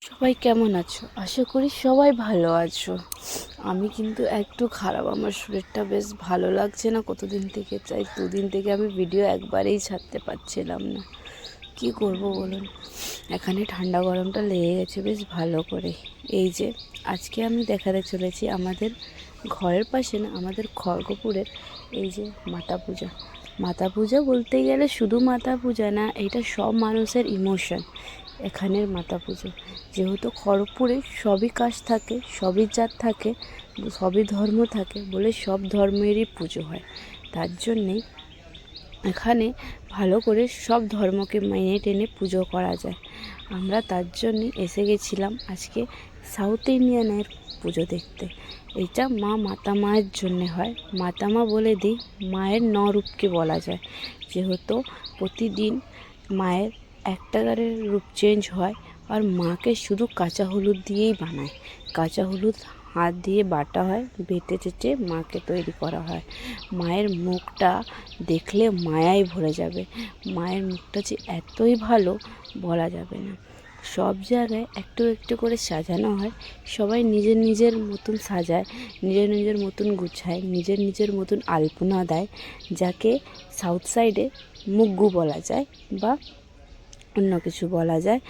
সবাই কেমন আছো? আশা করি সবাই ভালো আছো। আমি কিন্তু একটু খারাপ, আমার শরীরটা বেশ ভালো লাগছে না কতদিন থেকে। তাই দুদিন থেকে আমি ভিডিও একবারেই ছাড়তে পারছিলাম না। কি করব বলুন, এখানে ঠান্ডা গরমটা লেগে গেছে বেশ ভালো করে। এই যে আজকে আমি দেখাতে চলেছি আমাদের ঘরের পাশে না, আমাদের খড়গপুরের এই যে মাতা পূজা। মাতা পূজা বলতে গেলে শুধু মাতা পূজা না, এটা সব মানুষের ইমোশন। এখানের মাতা পুজো যেহেতু খড়গপুরে সবই কাস্ট থাকে, সবই জাত থাকে, সবই ধর্ম থাকে বলে সব ধর্মেরই পুজো হয়। তার জন্যেই এখানে ভালো করে সব ধর্মকে মেনে টেনে পুজো করা যায়। আমরা তার জন্যে এসে গেছিলাম আজকে সাউথ ইন্ডিয়ানের পুজো দেখতে। এটা মাতা মায়ের জন্যে হয়। মাতা মা বলে দিই, মায়ের রূপকে বলা যায়। যেহেতু প্রতিদিন মায়ের একটা করে রূপ চেঞ্জ হয়, আর মাকে শুধু কাঁচা হলুদ দিয়েই বানায়। কাঁচা হলুদ হাত দিয়ে বাটা হয়, বেটে চেটে মাকে তৈরি করা হয়। মায়ের মুখটা দেখলে মায়ায় ভরে যাবে। মায়ের মুখটা যে এতই ভালো বলা যাবে না। সব জায়গায় একটু একটু করে সাজানো হয়। সবাই নিজের নিজের মতন সাজায়, নিজের নিজের মতন গুছায়, নিজের নিজের মতন আলপনা দেয়, যাকে সাউথ সাইডে মুগ্গু বলা যায় বা অন্য কিছু বলা যায়।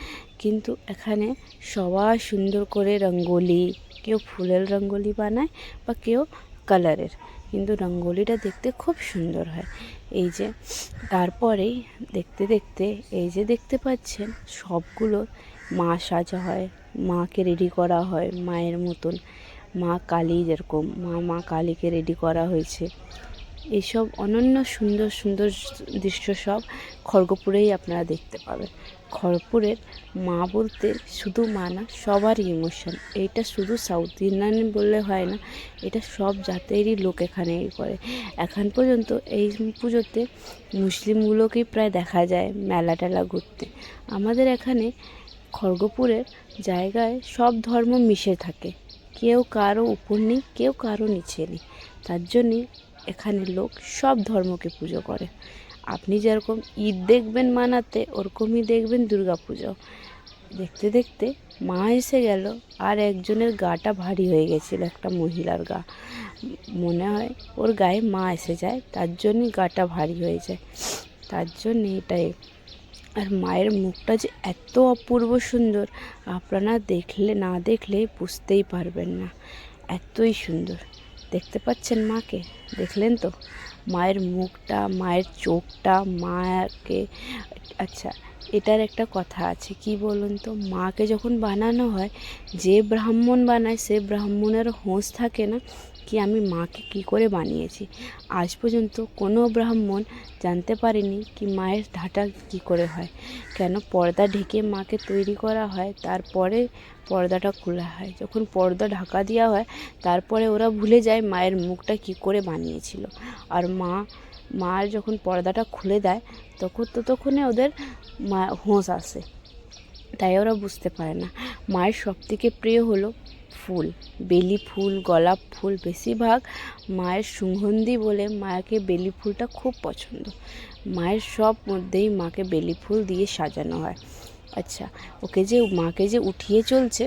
কিন্তু এখানে সবাই সুন্দর করে রঙ্গোলি, কেউ ফুলের রঙ্গোলি বানায় বা কেউ কালারের, কিন্তু রঙ্গোলিটা দেখতে খুব সুন্দর হয়। এই যে তারপরেই দেখতে দেখতে এই যে দেখতে পাচ্ছেন সবগুলো মা সাজা হয়, মাকে রেডি করা হয় মায়ের মতন। মা কালী যেরকম মা কালীকে রেডি করা হয়েছে। এইসব অনন্য সুন্দর সুন্দর দৃশ্য সব খড়গপুরেই আপনারা দেখতে পাবেন। খড়গপুরের মা বলতে শুধু মা না, সবারই ইমোশন। এইটা শুধু সাউথ ইন্ডিয়ান বললে হয় না, এটা সব জাতেরই লোক এখানে করে। এখন পর্যন্ত এই পুজোতে মুসলিমগুলোকেই প্রায় দেখা যায় মেলা টেলা ঘুরতে। আমাদের এখানে খড়গপুরের জায়গায় সব ধর্ম মিশে থাকে, কেউ কারো উপর নেই, কেউ কারো নিচে নেই। তার জন্যে এখানে লোক সব ধর্মকে পুজো করে। আপনি যেরকম ঈদ দেখবেন মানাতে, ওরকমই দেখবেন দুর্গা পুজো। দেখতে দেখতে মা এসে গেল, আর একজনের গাটা ভারী হয়ে গেছিলো, একটা মহিলার গা। মনে হয় ওর গায়ে মা এসে যায়, তার জন্যই গাটা ভারী হয়ে যায়। তার জন্যে এটাই। আর মায়ের মুখটা যে এত অপূর্ব সুন্দর, আপনারা না দেখলে বুঝতেই পারবেন না। এতই সুন্দর দেখতে পাচ্ছেন মাকে, দেখলেন তো মায়ের মুখটা, মায়ের চোখটা, মাকে। আচ্ছা, এটার একটা কথা আছে, কি বলুন তো, মাকে যখন বানানো হয়, যে ব্রাহ্মণ বানায় সে ব্রাহ্মণের হোঁশ থাকে না কি আমি মাকে কি করে বানিয়েছি। আজ পর্যন্ত কোনো ব্রাহ্মণ জানতে পারেনি কি মায়ের ঢাটা কি করে হয়। কেন পর্দা ঢেকে মাকে তৈরি করা হয়, তারপরে পর্দাটা খোলা হয়। যখন পর্দা ঢাকা দেওয়া হয়, তারপরে ওরা ভুলে যায় মায়ের মুখটা কি করে বানিয়েছিল। আর মার যখন পর্দাটা খুলে দেয়, ততক্ষণে ওদের হোঁশ আসে, তাই ওরা বুঝতে পারে না। মায়ের সবথেকে প্রিয় হলো ফুল, বেলি ফুল, গোলাপ ফুল। বেশিরভাগ মায়ের সুগন্ধি বলে মাকে বেলি ফুলটা খুব পছন্দ। মায়ের সব মধ্যেই মাকে বেলি ফুল দিয়ে সাজানো হয়। আচ্ছা, মাকে যে উঠিয়ে চলছে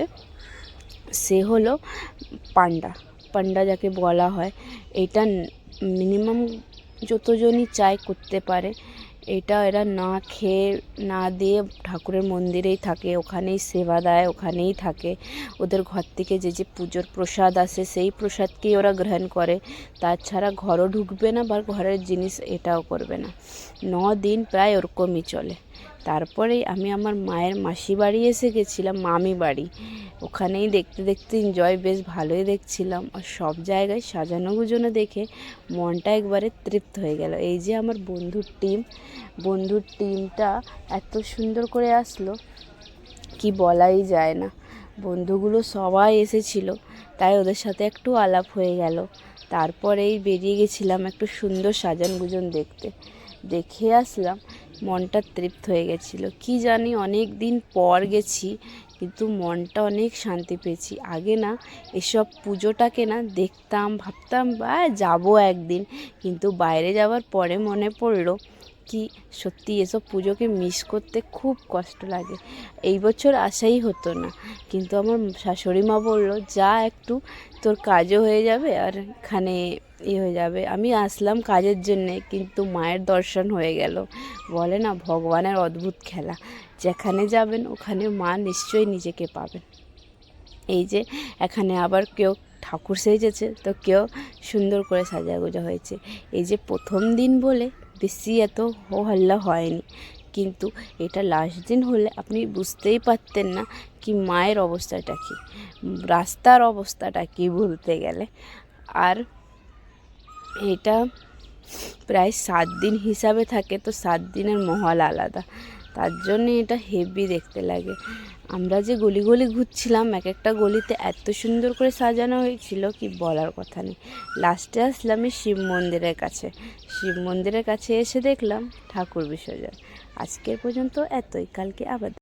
সে হলো পান্ডা যাকে বলা হয়। এটা মিনিমাম যতজনই চায় করতে পারে। এরা না খেয়ে না দিয়ে ঠাকুরের মন্দিরেই থাকে, ওখানেই সেবা দেয়, ওখানেই থাকে। ওদের ঘর থেকে যে পুজোর প্রসাদ আসে সেই প্রসাদকেই ওরা গ্রহণ করে। তাছাড়া ঘরও ঢুকবে না বা ঘরের জিনিস এটাও করবে না। 9 দিন প্রায় ওরকমই চলে। তারপরেই আমি আমার মায়ের মাসি বাড়ি এসে গেছিলাম, মামি বাড়ি। ওখানেই দেখতে দেখতে এনজয় বেশ ভালোই দেখছিলাম। আর সব জায়গায় সাজানো গুজানো দেখে মনটা একবারে তৃপ্ত হয়ে গেল। এই যে আমার বন্ধুর টিমটা এত সুন্দর করে আসলো কি বলাই যায় না। বন্ধুগুলো সবাই এসেছিল, তাই ওদের সাথে একটু আলাপ হয়ে গেল। তারপরেই বেরিয়ে গেছিলাম একটু সুন্দর সাজান গুজন দেখে আসলাম। মনটা তৃপ্ত হয়ে গেছিলো। কি জানি অনেক দিন পর গেছি, কিন্তু মনটা অনেক শান্তি পেয়েছি। আগে না এসব পুজোটাকে না দেখতাম, ভাবতাম বা যাবো একদিন, কিন্তু বাইরে যাওয়ার পরে মনে পড়লো কি সত্যি এসব পুজোকে মিস করতে খুব কষ্ট লাগে। এই বছর আসাই হতো না, কিন্তু আমার শাশুড়ি মা বললো যা একটু, তোর কাজও হয়ে যাবে আর এখানে হয়ে যাবে। আমি আসলাম কাজের জন্যে, কিন্তু মায়ের দর্শন হয়ে গেল। বলে না ভগবানের অদ্ভুত খেলা, যেখানে যাবেন ওখানে মা নিশ্চয়ই নিজেকে পাবেন। এই যে এখানে আবার কেউ ঠাকুর সেজেছে, তো কেউ সুন্দর করে সাজাগোজা হয়েছে। এই যে প্রথম দিন বলে বেশি এত হো হল্লা হয়নি, কিন্তু এটা লাস্ট দিন হলে আপনি বুঝতেই পারতেন না কি মায়ের অবস্থাটা কী, রাস্তার অবস্থাটা কী বলতে গেলে। আর এটা প্রায় 7 দিন হিসাবে থাকে, তো 7 দিনের মহল আলাদা, তার জন্যে এটা হেভি দেখতে লাগে। আমরা যে গলি গলি ঘুরছিলাম, এক একটা গলিতে এত সুন্দর করে সাজানো হয়েছিল কি বলার কথা নেই। লাস্টে আসলাম এই শিব মন্দিরের কাছে। শিব মন্দিরের কাছে এসে দেখলাম ঠাকুর বিসর্জন। আজকের পর্যন্ত এতই, কালকে আবার